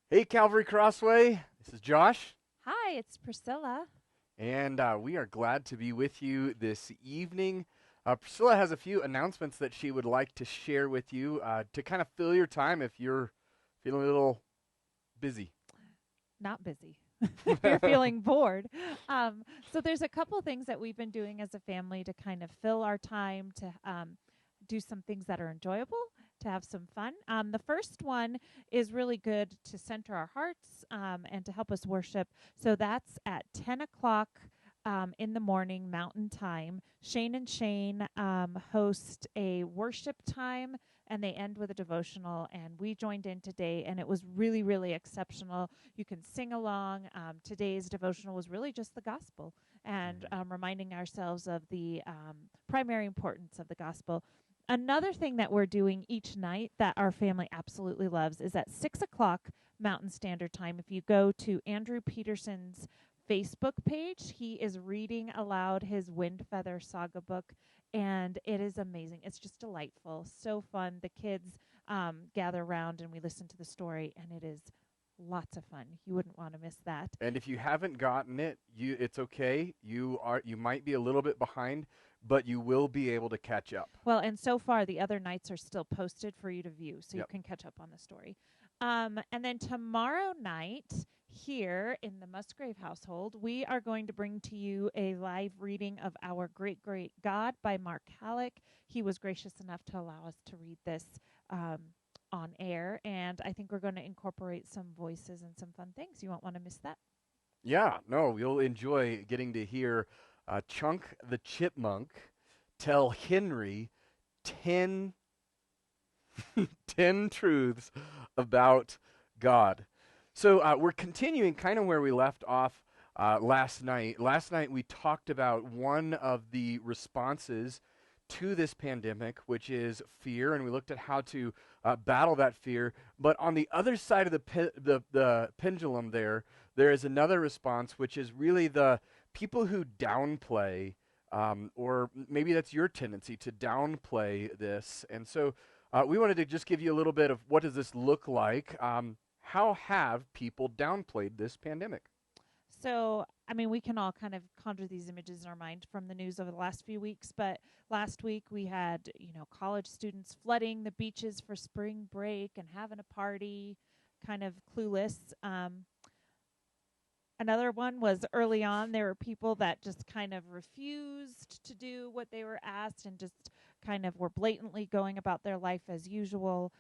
Hey, Calvary Crossway. This is Josh, Hi, it's Priscilla. and we are glad to be with you this evening. Priscilla has a few announcements that she would like to share with you to kind of fill your time if you're feeling a little busy. Not busy. If you're feeling bored. So there's a couple things that we've been doing as a family to kind of fill our time to do some things that are enjoyable, to have some fun. The first one is really good to center our hearts and to help us worship. So that's at 10 o'clock. In the morning, Mountain Time. Shane and Shane host a worship time and they end with a devotional. And we joined in today, and it was really, really exceptional. You can sing along. Today's devotional was really just the gospel and reminding ourselves of the primary importance of the gospel. Another thing that we're doing each night that our family absolutely loves is at 6 o'clock Mountain Standard Time. If you go to Andrew Peterson's Facebook page, he is reading aloud his Wind Feather Saga book, and it is amazing. It's just delightful, so fun. The kids gather around and we listen to the story, and it is lots of fun. You wouldn't want to miss that. And if you haven't gotten it, it's okay. You might be a little bit behind, but you will be able to catch up. Well, and so far the other nights are still posted for you to view, so you Yep. can catch up on the story. And then tomorrow night, here in the Musgrave household, we are going to bring to you a live reading of Our Great Great God by Mark Halleck. He was gracious enough to allow us to read this um, on air, and I think we're going to incorporate some voices and some fun things. You won't want to miss that. Yeah, no, you'll enjoy getting to hear Chunk the Chipmunk tell Henry 10 10 truths about God. So we're continuing kind of where we left off last night. Last night we talked about one of the responses to this pandemic, which is fear, and we looked at how to battle that fear. But on the other side of the pendulum, there is another response, which is really the people who downplay, or maybe that's your tendency to downplay this. And so we wanted to just give you a little bit of what does this look like. How have people downplayed this pandemic? So, I mean, we can all kind of conjure these images in our mind from the news over the last few weeks. But last week we had, college students flooding the beaches for spring break and having a party, kind of clueless. Another one was early on, there were people that just kind of refused to do what they were asked and just kind of were blatantly going about their life as usual.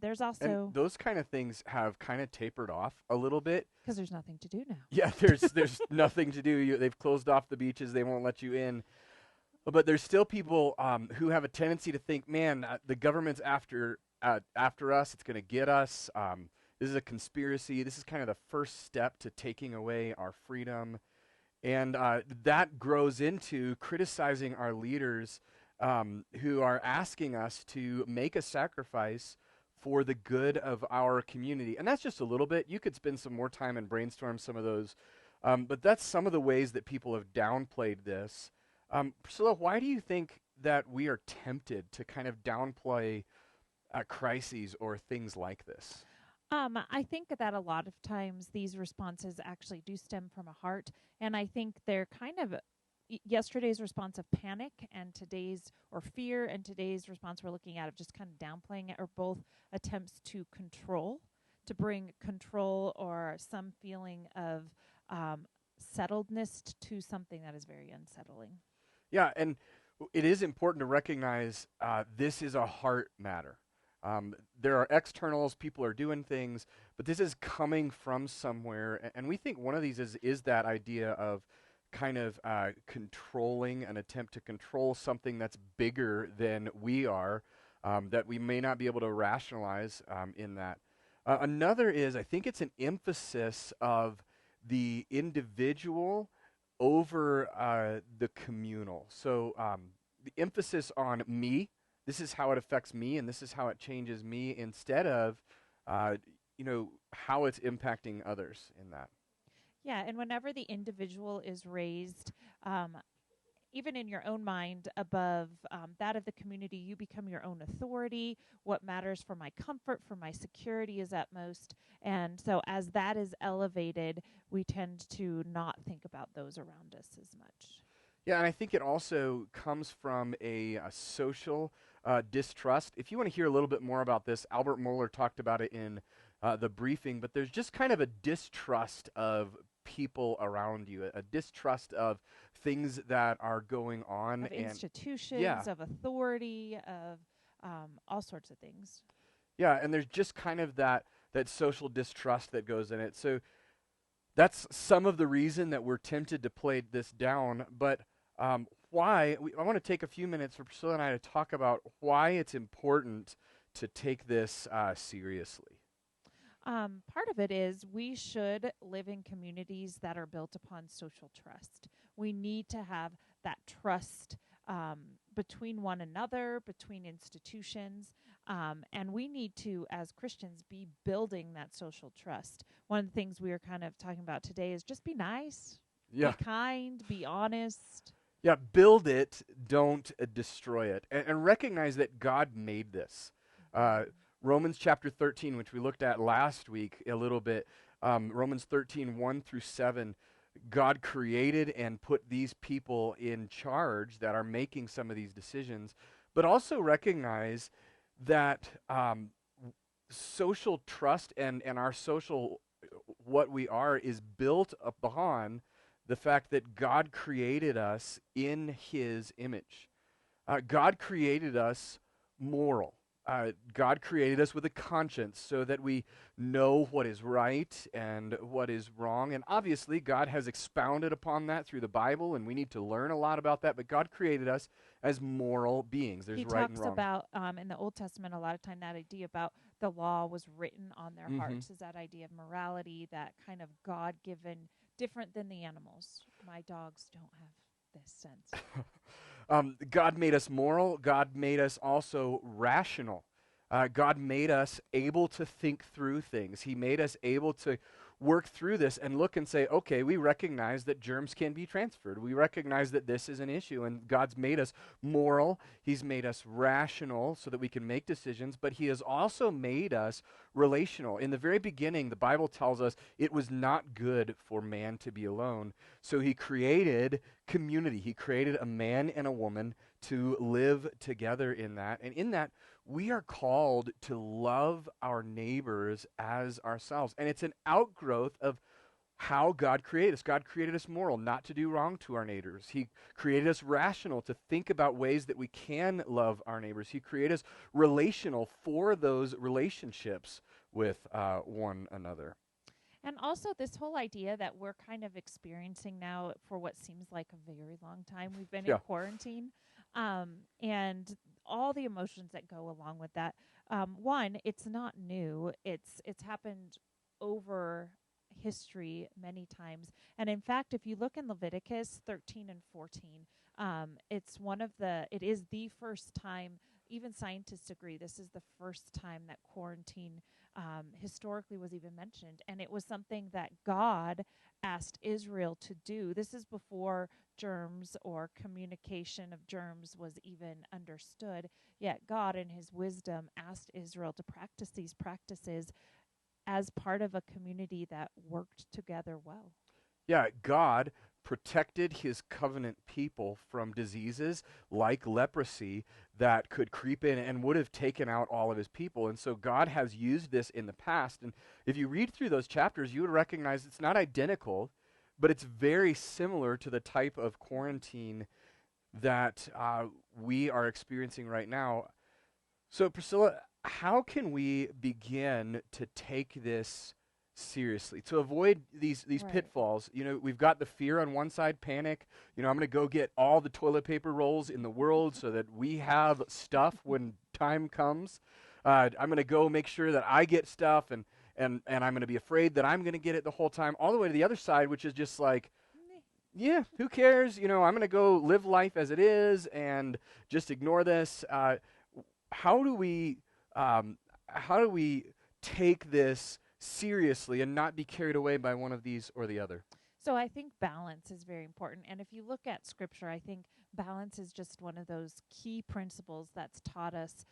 There's And also, those kind of things have kind of tapered off a little bit. because there's nothing to do now. Yeah, there's nothing to do. They've closed off the beaches. They won't let you in. But there's still people who have a tendency to think, man, the government's after us. It's going to get us. This is a conspiracy. This is kind of the first step to taking away our freedom. And that grows into criticizing our leaders who are asking us to make a sacrifice for the good of our community. And that's just a little bit. You could spend some more time and brainstorm some of those. But that's some of the ways that people have downplayed this. Priscilla, why do you think that we are tempted to kind of downplay crises or things like this? I think that a lot of times these responses actually do stem from a heart, and I think they're kind of yesterday's response of panic and today's or fear and today's response we're looking at of just kind of downplaying it are both attempts to control, to bring control or some feeling of um, settledness to something that is very unsettling. Yeah, and it is important to recognize this is a heart matter. There are externals, people are doing things, but this is coming from somewhere. And we think one of these is that idea of kind of controlling, an attempt to control something that's bigger than we are, that we may not be able to rationalize in that. Another is, I think it's an emphasis of the individual over the communal. So the emphasis on me, this is how it affects me, and this is how it changes me, instead of, uh, how it's impacting others in that. Yeah, and whenever the individual is raised, um, even in your own mind above that of the community. You become your own authority. What matters for my comfort, for my security is utmost. And so as that is elevated, we tend to not think about those around us as much. Yeah, and I think it also comes from a social distrust. If you want to hear a little bit more about this, Albert Mohler talked about it in the briefing, but there's just kind of a distrust of people around you, a distrust of things that are going on. Of institutions, yeah, of authority, of all sorts of things. yeah, and there's just kind of that social distrust that goes in it. So that's some of the reason that we're tempted to play this down, but I want to take a few minutes for Priscilla and I to talk about why it's important to take this seriously. Part of it is we should live in communities that are built upon social trust. We need to have that trust between one another, between institutions, and we need to, as Christians, be building that social trust. One of the things we were kind of talking about today is just be nice, Yeah. be kind, be honest. Yeah, build it, don't destroy it. And recognize that God made this. Romans chapter 13, which we looked at last week a little bit, Romans 13, 1 through 7, God created and put these people in charge that are making some of these decisions, but also recognize that social trust and our social, what we are, is built upon the fact that God created us in his image. God created us moral. God created us with a conscience so that we know what is right and what is wrong. And obviously, God has expounded upon that through the Bible, and we need to learn a lot about that. But God created us as moral beings. There's right and wrong. He talks about, in the Old Testament, a lot of time that idea about the law was written on their hearts, is that idea of morality, that kind of God-given, different than the animals. My dogs don't have this sense. God made us moral. God made us also rational. God made us able to think through things. He made us able to work through this and look and say, okay, we recognize that germs can be transferred. We recognize that this is an issue, and God's made us moral. He's made us rational so that we can make decisions, but he has also made us relational. In the very beginning, the Bible tells us it was not good for man to be alone, so he created community. He created a man and a woman to live together in that, and in that, we are called to love our neighbors as ourselves. And it's an outgrowth of how God created us. God created us moral, not to do wrong to our neighbors. He created us rational, to think about ways that we can love our neighbors. He created us relational for those relationships with one another. And also this whole idea that we're kind of experiencing now for what seems like a very long time. We've been in quarantine, and all the emotions that go along with that. One, it's not new. It's happened over history many times. And in fact, if you look in Leviticus 13 and 14, it is the first time, even scientists agree, this is the first time that quarantine historically was even mentioned. And it was something that God asked Israel to do. This is before germs or communication of germs was even understood. Yet God, in his wisdom, asked Israel to practice these practices as part of a community that worked together well. Yeah, God protected his covenant people from diseases like leprosy that could creep in and would have taken out all of his people. And so God has used this in the past. And if you read through those chapters, you would recognize it's not identical, but it's very similar to the type of quarantine that we are experiencing right now. So Priscilla, how can we begin to take this seriously, to avoid these Right. pitfalls? You know, we've got the fear on one side, panic. You know, I'm going to go get all the toilet paper rolls in the world so that we have stuff when time comes. I'm going to go make sure that I get stuff, and I'm going to be afraid that I'm going to get it the whole time, all the way to the other side, which is just like, yeah, who cares? You know, I'm going to go live life as it is and just ignore this. How do we take this seriously and not be carried away by one of these or the other? So I think balance is very important. And if you look at scripture, I think balance is just one of those key principles that's taught us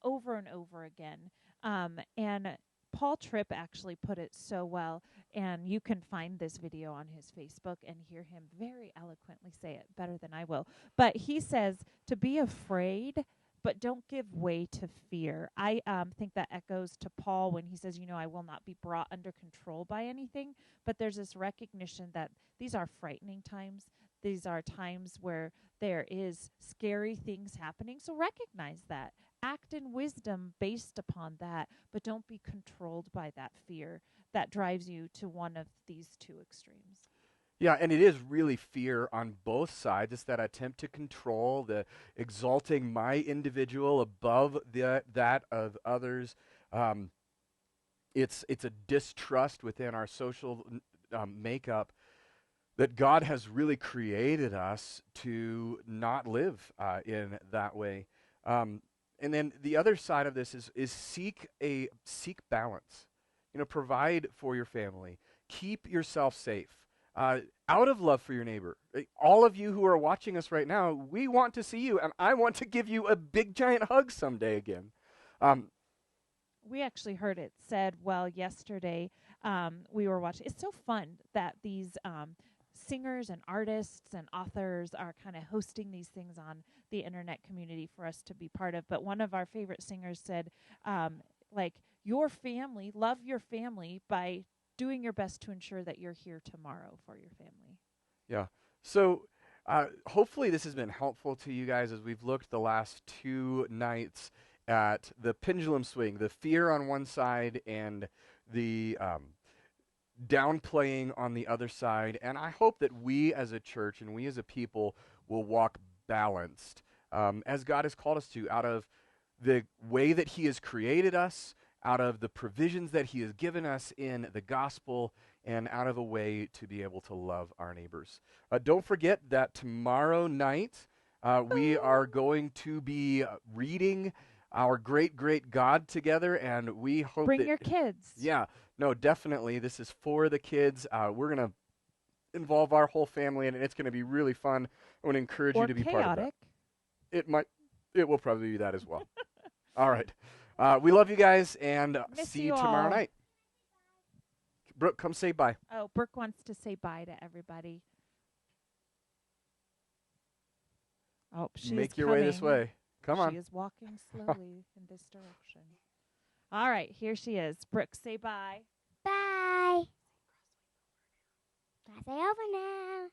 over and over again. And Paul Tripp actually put it so well, and you can find this video on his Facebook and hear him very eloquently say it better than I will. But he says to be afraid, but don't give way to fear. I think that echoes to Paul when he says, I will not be brought under control by anything. But there's this recognition that these are frightening times. These are times where there is scary things happening. So recognize that. Act in wisdom based upon that, but don't be controlled by that fear that drives you to one of these two extremes. Yeah, and it is really fear on both sides. It's that attempt to control, the exalting my individual above that of others. It's a distrust within our social makeup that God has really created us to not live in that way. And then the other side of this is seek balance. Provide for your family. Keep yourself safe. Out of love for your neighbor. All of you who are watching us right now, we want to see you, and I want to give you a big giant hug someday again. We actually heard it said yesterday. We were watching. It's so fun that these singers and artists and authors are kind of hosting these things on the internet community for us to be part of. But one of our favorite singers said, your family, love your family by doing your best to ensure that you're here tomorrow for your family. Yeah. So hopefully this has been helpful to you guys as we've looked the last 2 nights at the pendulum swing, the fear on one side and the downplaying on the other side. And I hope that we as a church and we as a people will walk balanced as God has called us to, out of the way that he has created us, out of the provisions that he has given us in the gospel, and out of a way to be able to love our neighbors. Don't forget that tomorrow night we are going to be reading our great, great God together, and we hope Bring your kids. Yeah, no, definitely. This is for the kids. We're going to involve our whole family, and it's going to be really fun. I want to encourage you to be chaotic. part of that. It will probably be that as well. All right. We love you guys, and see you tomorrow night. Brooke, come say bye. Oh, Brooke wants to say bye to everybody. Oh, she's Make your coming. way this way. Come on. She is walking slowly in this direction. All right, here she is. Brooke, say bye. Bye. Crossway over now.